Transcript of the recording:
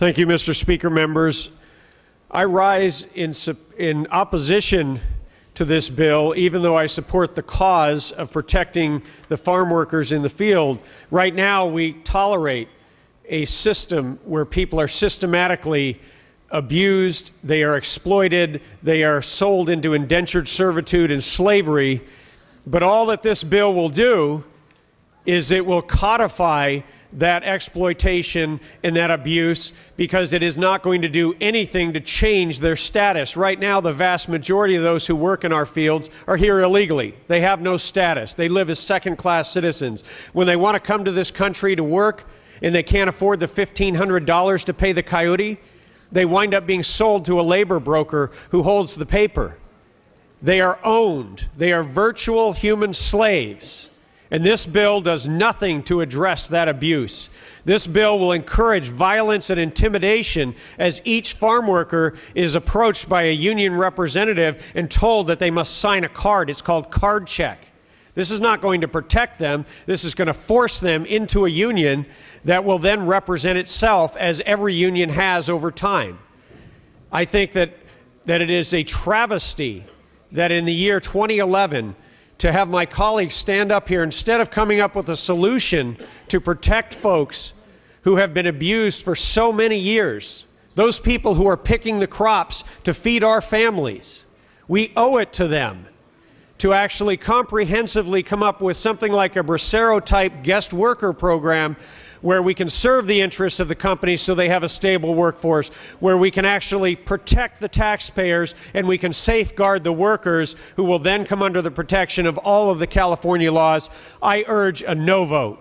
Thank you, Mr. Speaker. Members, I rise in opposition to this bill, even though I support the cause of protecting the farm workers in the field. Right now, we tolerate a system where people are systematically abused, they are exploited, they are sold into indentured servitude and slavery. But all that this bill will do is it will codify that exploitation and that abuse, because it is not going to do anything to change their status. Right now, the vast majority of those who work in our fields are here illegally. They have no status. They live as second-class citizens. When they want to come to this country to work and they can't afford the $1,500 to pay the coyote, they wind up being sold to a labor broker who holds the paper. They are owned. They are virtual human slaves. And this bill does nothing to address that abuse. This bill will encourage violence and intimidation as each farm worker is approached by a union representative and told that they must sign a card. It's called card check. This is not going to protect them. This is going to force them into a union that will then represent itself, as every union has over time. I think that it is a travesty that in the year 2011, to have my colleagues stand up here, instead of coming up with a solution to protect folks who have been abused for so many years, those people who are picking the crops to feed our families, we owe it to them to actually comprehensively come up with something like a Bracero-type guest worker program where we can serve the interests of the companies so they have a stable workforce, where we can actually protect the taxpayers and we can safeguard the workers who will then come under the protection of all of the California laws. I urge a no vote.